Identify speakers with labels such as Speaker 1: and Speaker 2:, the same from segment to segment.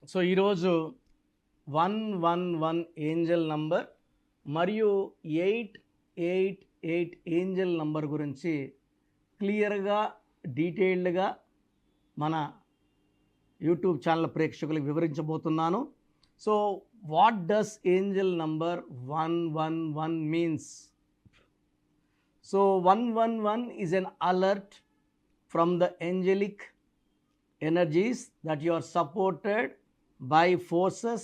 Speaker 1: So ఈరోజు 111 Angel number మరియు 888 Angel number గురించి క్లియర్గా డీటెయిల్డ్గా మన యూట్యూబ్ ఛానల్ ప్రేక్షకులకు వివరించబోతున్నాను. So what does angel number 111 means? So 111 is an alert from the angelic energies that you are supported by forces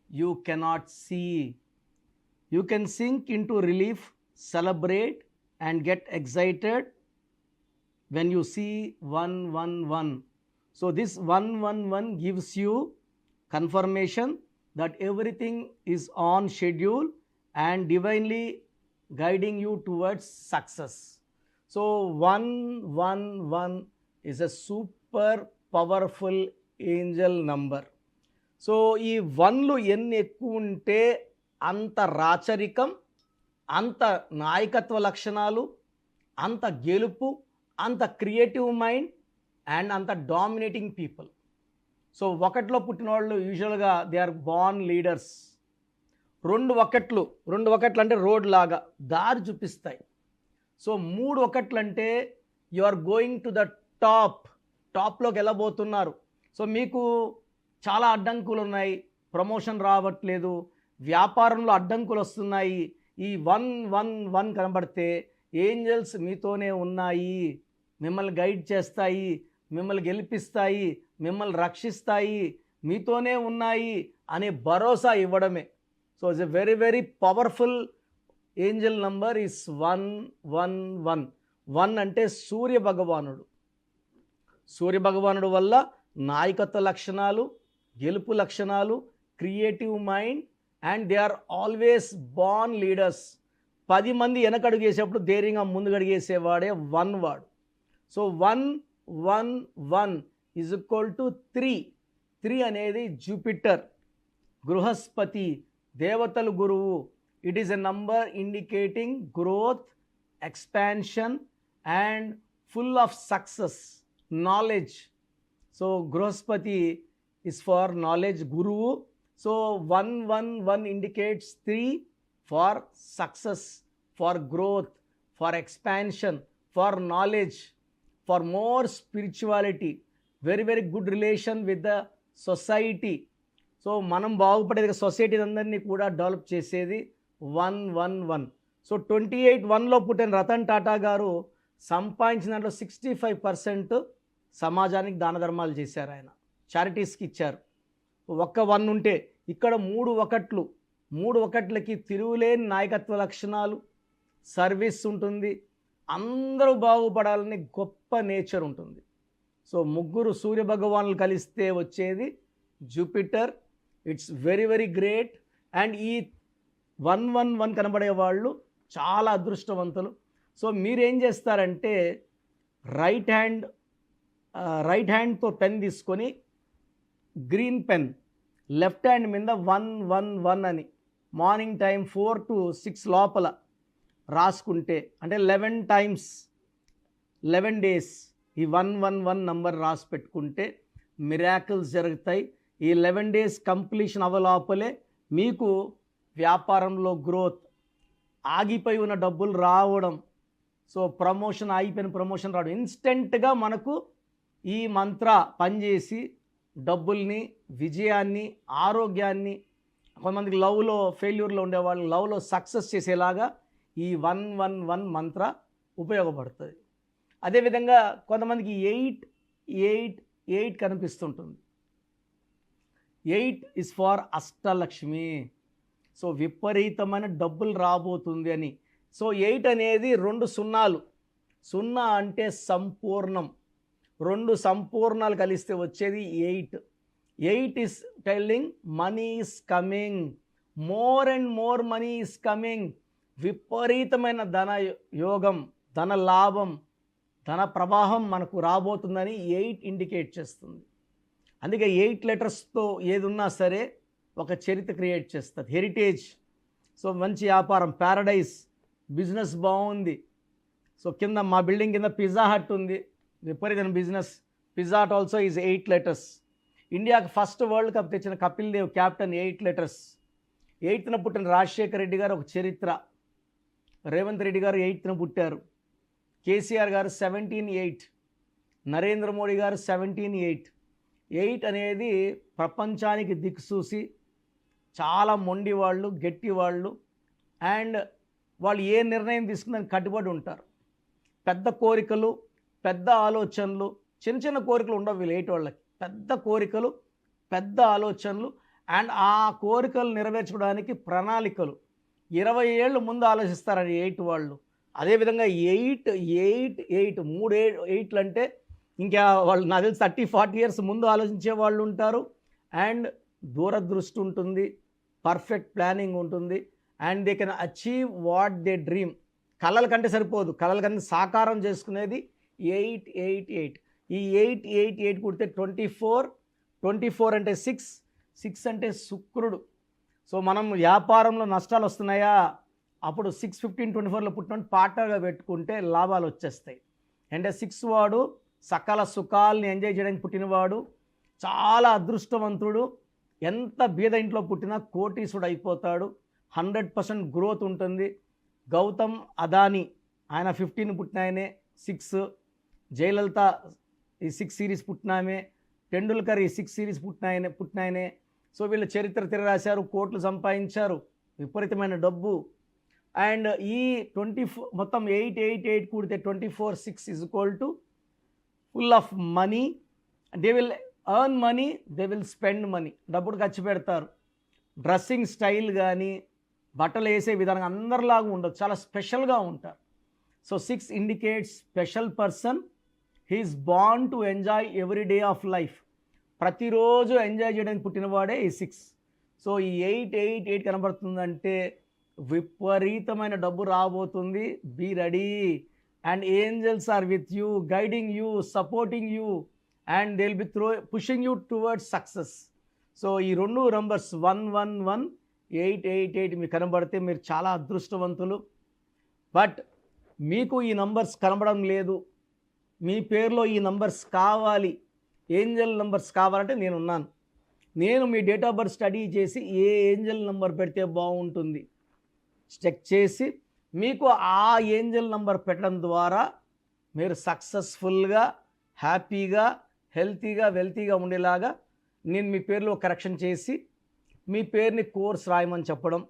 Speaker 1: you cannot see. You can sink into relief, celebrate and get excited when you see 111. So this 111 gives you confirmation that everything is on schedule and divinely guiding you towards success. So 111 is a super powerful angel number. So ఈ వన్లు ఎన్ని ఎక్కువ ఉంటే అంత రాచరికం, అంత నాయకత్వ లక్షణాలు, అంత గెలుపు, అంత క్రియేటివ్ మైండ్ అండ్ అంత డామినేటింగ్ పీపుల్. సో ఒకటిలో పుట్టిన వాళ్ళు యూజువల్గా దే ఆర్ బార్న్ లీడర్స్. రెండు ఒకట్లు అంటే రోడ్ లాగా దారి చూపిస్తాయి. సో 3 ఒకట్లు అంటే you are going to the టాప్లోకి వెళ్ళబోతున్నారు. సో మీకు చాలా అడ్డంకులు ఉన్నాయి, ప్రమోషన్ రావట్లేదు, వ్యాపారంలో అడ్డంకులు వస్తున్నాయి. ఈ 111 కనబడితే ఏంజల్స్ మీతోనే ఉన్నాయి, మిమ్మల్ని గైడ్ చేస్తాయి, మిమ్మల్ని గెలిపిస్తాయి, మిమ్మల్ని రక్షిస్తాయి, మీతోనే ఉన్నాయి అనే భరోసా ఇవ్వడమే. So it's a very, very powerful angel number is 111. 1 అంటే సూర్య భగవానుడు వల్ల నాయకత్వ లక్షణాలు, గెలుపు లక్షణాలు, creative mind and they are always born leaders. 10 మంది వెనకడుగేసేప్పుడు ధైర్యంగా ముందుగడిగేసేవాడే 1 వాడు. సో 111 ఈజ్ ఈక్వల్ టు 3 అనేది జూపిటర్, బృహస్పతి, దేవతలు గురువు. It is a number indicating growth, expansion and full of success, knowledge. So బృహస్పతి ఇస్ ఫార్ నాలెడ్జ్, గురువు. So 111 indicates 3 for success, for growth, for expansion, for knowledge, for more spirituality, very very good relation with the society. So మనం బాగుపడేది society అందరినీ కూడా develop చేసేది 111. So 28-1లో పుట్టిన రతన్ టాటా గారు సంపాదించిన దాంట్లో 65% సమాజానికి దాన ధర్మాలు చేశారు. ఆయన చారిటీస్కి ఇచ్చారు. ఒక్క 1 ఉంటే ఇక్కడ 3 ఒకట్లకి తిరుగులేని నాయకత్వ లక్షణాలు, సర్వీస్ ఉంటుంది, అందరూ బాగుపడాలని గొప్ప నేచర్ ఉంటుంది. సో 3 సూర్య భగవానులు కలిస్తే వచ్చేది Jupiter. It's very very great. And ఈ 111 కనబడే వాళ్ళు చాలా అదృష్టవంతులు. సో మీరేం చేస్తారంటే రైట్ హ్యాండ్తో పెన్ తీసుకొని గ్రీన్ పెన్ లెఫ్ట్ హ్యాండ్ మీద 111 అని మార్నింగ్ టైం 4 to 6 లోపల రాసుకుంటే, అంటే 11 times 11 days ఈ 111 నంబర్ రాసి పెట్టుకుంటే మిరాకిల్స్ జరుగుతాయి. ఈ 11 days కంప్లీషన్ అవ్వలోపలే మీకు వ్యాపారంలో గ్రోత్, ఆగిపోయి ఉన్న డబ్బులు రావడం, సో ప్రమోషన్, ఆగిపోయిన ప్రమోషన్ రావడం, ఇన్స్టెంట్గా మనకు ఈ మంత్ర పనిచేసి డబ్బుల్ని, విజయాన్ని, ఆరోగ్యాన్ని, కొంతమందికి లవ్లో ఫెయిల్యూర్లో ఉండేవాళ్ళు లవ్లో సక్సెస్ చేసేలాగా ఈ 111 మంత్ర ఉపయోగపడుతుంది. అదేవిధంగా కొంతమందికి 888 కనిపిస్తుంటుంది. 8 ఇస్ ఫార్ అష్టలక్ష్మి. సో విపరీతమైన డబ్బులు రాబోతుంది అని. సో 8 అనేది 2 సున్నాలు. 0 అంటే సంపూర్ణం, 2 సంపూర్ణాలు కలిస్తే వచ్చేది 8. 8 is telling money is coming, more and more money is coming. విపరీతమైన ధన యోగం, ధన లాభం, ధన ప్రవాహం మనకు రాబోతుందని 8 ఇండికేట్ చేస్తుంది. అందుకే 8 లెటర్స్తో ఏది ఉన్నా సరే ఒక చరిత్ర క్రియేట్ చేస్తుంది, హెరిటేజ్. సో మంచి వ్యాపారం, ప్యారడైజ్, బిజినెస్ బాగుంది. సో కింద మా బిల్డింగ్ కింద పిజ్జా హట్ ఉంది, విపరీతమైన business. Pizza Hut also is 8 letters. ఇండియాకి ఫస్ట్ వరల్డ్ కప్ తెచ్చిన కపిల్ దేవ్ క్యాప్టెన్ 8 లెటర్స్. 8న పుట్టిన రాజశేఖర్ రెడ్డి గారు ఒక చరిత్ర. రేవంత్ రెడ్డి గారు 8న పుట్టారు. కేసీఆర్ గారు 17/8. నరేంద్ర మోడీ గారు 17/8. 8 అనేది ప్రపంచానికి దిక్సూసి చాలా మొండి వాళ్ళు, గట్టి వాళ్ళు, అండ్ వాళ్ళు ఏ నిర్ణయం తీసుకుని కట్టుబడి ఉంటారు. పెద్ద కోరికలు, పెద్ద ఆలోచనలు, చిన్న చిన్న కోరికలు ఉండవు వీళ్ళు 8 వాళ్ళకి. పెద్ద కోరికలు, పెద్ద ఆలోచనలు, అండ్ ఆ కోరికలు నెరవేర్చుకోవడానికి ప్రణాళికలు 20 ఏళ్ళు ముందు ఆలోచిస్తారని 8 వాళ్ళు. అదేవిధంగా 8 3 8లు అంటే ఇంకా వాళ్ళు నాకు తెలిసి 30-40 ఇయర్స్ ముందు ఆలోచించే వాళ్ళు ఉంటారు. అండ్ దూరదృష్టి ఉంటుంది, పర్ఫెక్ట్ ప్లానింగ్ ఉంటుంది, and they can achieve what they dream. కళల కంటే సరిపోదు, కళల కంటే సాకారం చేసుకునేది 8 ఈ 8 కుడితే 24 అంటే 6 అంటే శుక్రుడు. సో మనం వ్యాపారంలో నష్టాలు వస్తున్నాయా, అప్పుడు 6-15-24లో పుట్టిన పార్ట్నర్గా పెట్టుకుంటే లాభాలు వచ్చేస్తాయి. అంటే 6 వాడు సకల సుఖాలని ఎంజాయ్ చేయడానికి పుట్టినవాడు, చాలా అదృష్టవంతుడు. ఎంత బీద ఇంట్లో పుట్టినా కోటీసుడు అయిపోతాడు. 100% గ్రోత్ ఉంటుంది. గౌతమ్ అదానీ ఆయన 15 పుట్టిన ఆయనే 6. జయలలిత ఈ 6 సిరీస్ పుట్టినామే. టెండూల్కర్ ఈ 6 సిరీస్ పుట్టిన ఆయనే. సో వీళ్ళు చరిత్ర తిరగరాశారు, కోట్లు సంపాదించారు, విపరీతమైన డబ్బు. అండ్ ఈ 24 మొత్తం 8 కూడితే 24 6 is equal to full of money. They will earn money, they will spend money. డబ్బులు ఖర్చు పెడతారు. డ్రెస్సింగ్ స్టైల్ కానీ, బట్టలు వేసే విధానం అందరిలాగా ఉండదు, చాలా స్పెషల్గా ఉంటారు. So 6 indicates special person. He's born to enjoy every day of life. ప్రతిరోజు ఎంజాయ్ చేయడానికి పుట్టినవాడే ఈ 6. సో ఈ 8 కనబడుతుందంటే విపరీతమైన డబ్బు రాబోతుంది. Be ready. And angels are with you, guiding you, supporting you, and they will be pushing you towards success. So ఈ 2 numbers 111 888 మీకు కనబడితే మీరు చాలా అదృష్టవంతులు. బట్ మీకు ఈ నంబర్స్ కనబడడం లేదు, మీ పేరులో ఈ నంబర్స్ కావాలి, ఏంజల్ నంబర్స్ కావాలంటే నేనున్నాను. నేను మీ డేట్ ఆఫ్ బర్త్ స్టడీ చేసి ఏ ఏంజల్ నంబర్ పెడితే బాగుంటుంది చెక్ చేసి మీకు ఆ ఏంజల్ నంబర్ పెట్టడం ద్వారా మీరు సక్సెస్ఫుల్గా, హ్యాపీగా, హెల్తీగా, వెల్తీగా ఉండేలాగా నేను మీ పేరులో కరెక్షన్ చేసి మీ పేరుని కోర్స్ రాయమని చెప్పడం.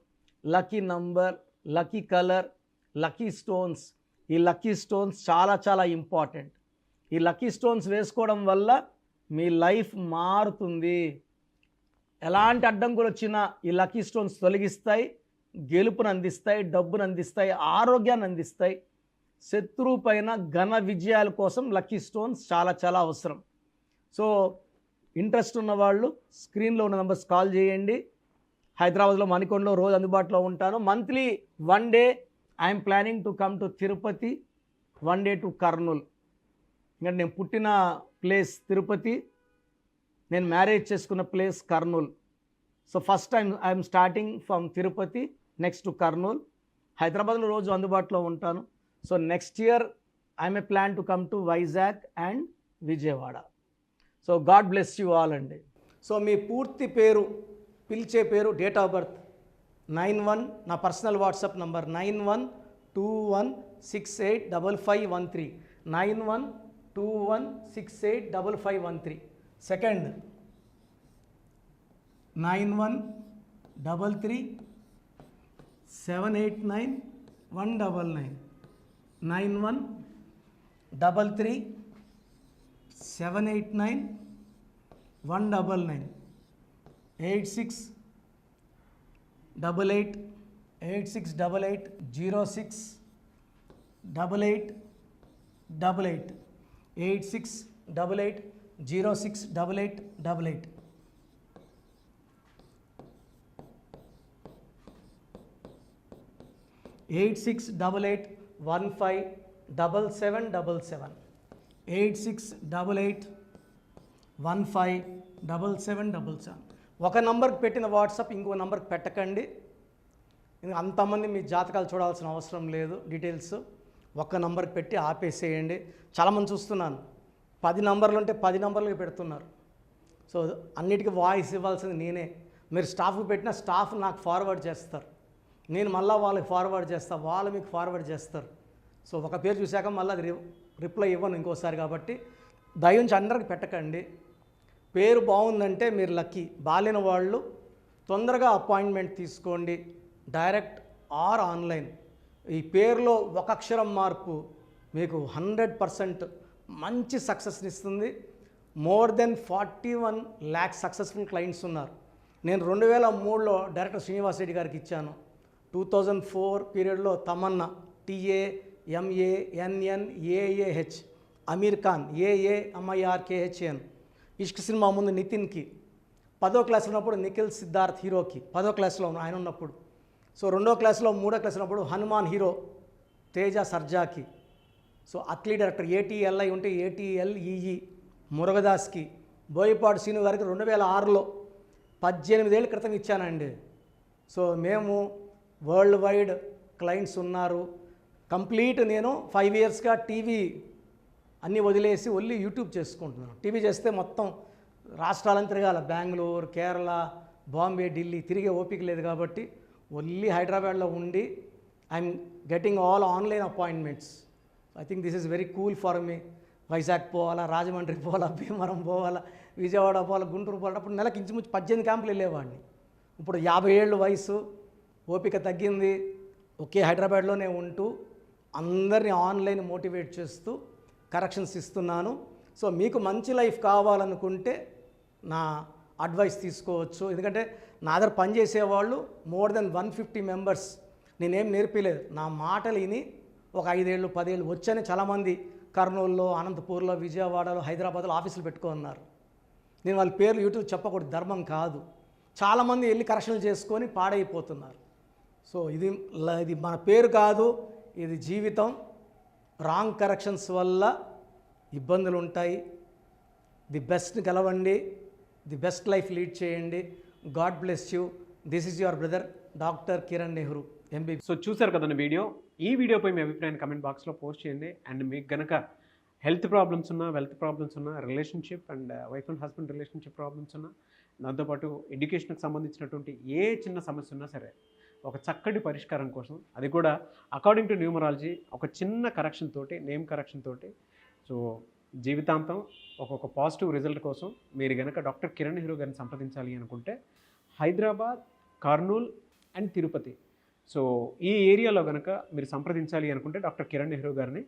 Speaker 1: Lucky number, lucky colour, lucky stones. ఈ లక్కీ స్టోన్స్ చాలా చాలా ఇంపార్టెంట్. ఈ లక్కీ స్టోన్స్ వేసుకోవడం వల్ల మీ లైఫ్ మారుతుంది. ఎలాంటి అడ్డంకులు వచ్చినా ఈ లక్కీ స్టోన్స్ తొలగిస్తాయి, గెలుపును అందిస్తాయి, డబ్బును అందిస్తాయి, ఆరోగ్యాన్ని అందిస్తాయి. శత్రువు పైన ఘన విజయాల కోసం లక్కీ స్టోన్స్ చాలా చాలా అవసరం. సో ఇంట్రెస్ట్ ఉన్నవాళ్ళు స్క్రీన్లో ఉన్న నెంబర్స్ కాల్ చేయండి. హైదరాబాద్లో మణికొండలో రోజు అందుబాటులో ఉంటాను. Monthly 1 day I'm planning to come to Tirupati, 1 day to Kurnool. ఇంకా నేను పుట్టిన ప్లేస్ తిరుపతి, నేను మ్యారేజ్ చేసుకున్న place Kurnool. So first time I'm starting from Tirupati, next to Kurnool. హైదరాబాద్లో రోజు అందుబాటులో ఉంటాను. So next year I'm a plan to come to Vizag and Vijayawada. So God bless you all అండి. సో మీ పూర్తి పేరు, పిలిచే పేరు, డేట్ ఆఫ్ బర్త్ 91, నా personal WhatsApp number 9121685513, 9121685513. Second 9133789199, 9133789199, 8688068888, 8688068888. Eight six double eight 157777, 8688157777. ఒక నంబర్కి పెట్టిన వాట్సాప్ ఇంకో నంబర్కి పెట్టకండి. అంతమంది మీ జాతకాలు చూడాల్సిన అవసరం లేదు. డీటెయిల్స్ ఒక్క నంబర్కి పెట్టి ఆపేసేయండి. చాలామంది చూస్తున్నాను 10 నంబర్లు ఉంటే 10 నంబర్లకి పెడుతున్నారు. సో అన్నిటికీ వాయిస్ ఇవ్వాల్సింది నేనే. మీరు స్టాఫ్కి పెట్టిన స్టాఫ్ నాకు ఫార్వర్డ్ చేస్తారు, నేను మళ్ళీ వాళ్ళకి ఫార్వర్డ్ చేస్తాను, వాళ్ళు మీకు ఫార్వర్డ్ చేస్తారు. సో ఒక పేరు చూశాక మళ్ళీ అది రిప్లై ఇవ్వను ఇంకోసారి. కాబట్టి దయించి అందరికి పెట్టకండి. పేరు బాగుందంటే మీరు లక్కీ. బాలేని వాళ్ళు తొందరగా అపాయింట్మెంట్ తీసుకోండి, డైరెక్ట్ ఆర్ ఆన్లైన్. ఈ పేరులో ఒక అక్షరం మార్పు మీకు 100% మంచి సక్సెస్ని ఇస్తుంది. More than 41 lakhs successful clients ఉన్నారు. నేను 2003లో డైరెక్టర్ శ్రీనివాస్ రెడ్డి గారికి ఇచ్చాను. 2004 పీరియడ్లో తమన్నా TAMANNAAH, అమీర్ ఖాన్ AAMIRKHN, ఇష్క్ సినిమా ముందు నితిన్కి, 10వ క్లాస్ ఉన్నప్పుడు నిఖిల్ సిద్ధార్థ్ హీరోకి, 10వ క్లాస్లో ఆయన ఉన్నప్పుడు. సో 2వ క్లాస్లో 3వ క్లాస్ ఉన్నప్పుడు హనుమాన్ హీరో తేజ సర్జాకి. సో అథ్లీట్ డైరెక్టర్ ATLI ఉంటే ATLEE మురుగదాస్కి, బోయపాడు సీను గారికి 2006లో 18 ఏళ్ళ క్రితం ఇచ్చానండి. సో మేము వరల్డ్ వైడ్ క్లయింట్స్ ఉన్నారు. కంప్లీట్ నేను 5 yearsగా టీవీ అన్నీ వదిలేసి ఓన్లీ యూట్యూబ్ చేసుకుంటున్నాను. టీవీ చేస్తే మొత్తం రాష్ట్రాలను తిరగాల, బెంగళూరు, కేరళ, బాంబే, ఢిల్లీ తిరిగే ఓపిక లేదు. కాబట్టి ఓన్లీ హైదరాబాద్లో ఉండి I'm getting all online appointments. I think this is very cool for me. Vizag పోవాలా, రాజమండ్రి పోవాలా, భీమవరం పోవాలా, విజయవాడ పోవాలా, గుంటూరు పోవాలా. అప్పుడు నెలకు ఇంచుమించు 18 క్యాంపులు వెళ్ళేవాడిని. ఇప్పుడు 50 ఏళ్ళు వయసు, ఓపిక తగ్గింది. ఒకే హైదరాబాద్లోనే ఉంటూ అందరినీ ఆన్లైన్ మోటివేట్ చేస్తూ కరెక్షన్స్ ఇస్తున్నాను. సో మీకు మంచి లైఫ్ కావాలనుకుంటే నా అడ్వైస్ తీసుకోవచ్చు. ఎందుకంటే నా దగ్గర పనిచేసేవాళ్ళు మోర్ దెన్ 150 మెంబర్స్. నేనేం నేర్పిలేదు, నా మాటలు విని ఒక 5 ఏళ్ళు 10 ఏళ్ళు వచ్చని చాలామంది కర్నూలులో, అనంతపూర్లో, విజయవాడలో, హైదరాబాద్లో ఆఫీసులు పెట్టుకున్నారు. నేను వాళ్ళ పేర్లు యూట్యూబ్ చెప్పకూడదు, ధర్మం కాదు. చాలామంది వెళ్ళి కరెక్షన్లు చేసుకొని పాడైపోతున్నారు. సో ఇది మన పేరు కాదు, ఇది జీవితం. రాంగ్ కరెక్షన్స్ వల్ల ఇబ్బందులు ఉంటాయి. ది బెస్ట్ గెలవండి, ది బెస్ట్ లైఫ్ లీడ్ చేయండి. God bless you. This is your brother doctor Kiran Nehru MB.
Speaker 2: So చూసారు కదండి వీడియో. ఈ వీడియోపై మీ అభిప్రాయాన్ని కమెంట్ బాక్స్లో పోస్ట్ చేయండి. అండ్ మీకు గనక హెల్త్ ప్రాబ్లమ్స్ ఉన్నా, వెల్త్ ప్రాబ్లమ్స్ ఉన్నా, relationship and wife and husband relationship problems ఉన్నా, దాంతోపాటు ఎడ్యుకేషన్కి సంబంధించినటువంటి ఏ చిన్న సమస్య ఉన్నా సరే ఒక చక్కటి పరిష్కారం కోసం, అది కూడా అకార్డింగ్ టు న్యూమరాలజీ, ఒక చిన్న కరెక్షన్ తోటి, నేమ్ కరెక్షన్ తోటి, సో జీవితాంతం ఒక్కొక్క పాజిటివ్ రిజల్ట్ కోసం మీరు కనుక డాక్టర్ కిరణ్ నెహ్రూ గారిని సంప్రదించాలి అనుకుంటే హైదరాబాద్, కర్నూల్ అండ్ తిరుపతి, సో ఈ ఏరియాలో కనుక మీరు సంప్రదించాలి అనుకుంటే డాక్టర్ కిరణ్ నెహ్రూ గారిని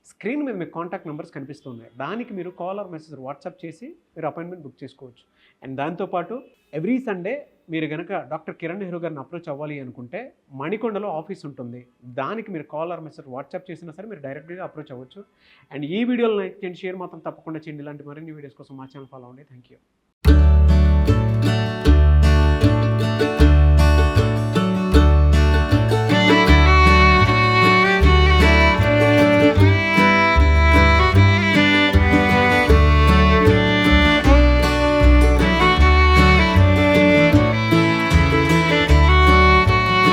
Speaker 2: స్క్రీన్ మీద మీకు కాంటాక్ట్ నెంబర్స్ కనిపిస్తున్నాయి. దానికి మీరు కాల్ ఆర్ మెసేజ్ వాట్సాప్ చేసి మీరు అపాయింట్మెంట్ బుక్ చేసుకోవచ్చు. అండ్ దాంతోపాటు ఎవ్రీ సండే మీరు కనుక డాక్టర్ కిరణ్ నెహ్రూ గారిని అప్రోచ్ అవ్వాలి అనుకుంటే మణికొండలో ఆఫీస్ ఉంటుంది. దానికి మీరు కాల్ ఆర్ మెసేజ్ వాట్సాప్ చేసినా సరే మీరు డైరెక్ట్గా అప్రోచ్ అవ్వచ్చు. అండ్ ఈ వీడియోలో లైక్ చేయండి, షేర్ మాత్రం తప్పకుండా చేయండి. ఇలాంటి మరిన్ని వీడియోస్ కోసం మా ఛానల్ ఫాలో అవ్వండి. Thank you.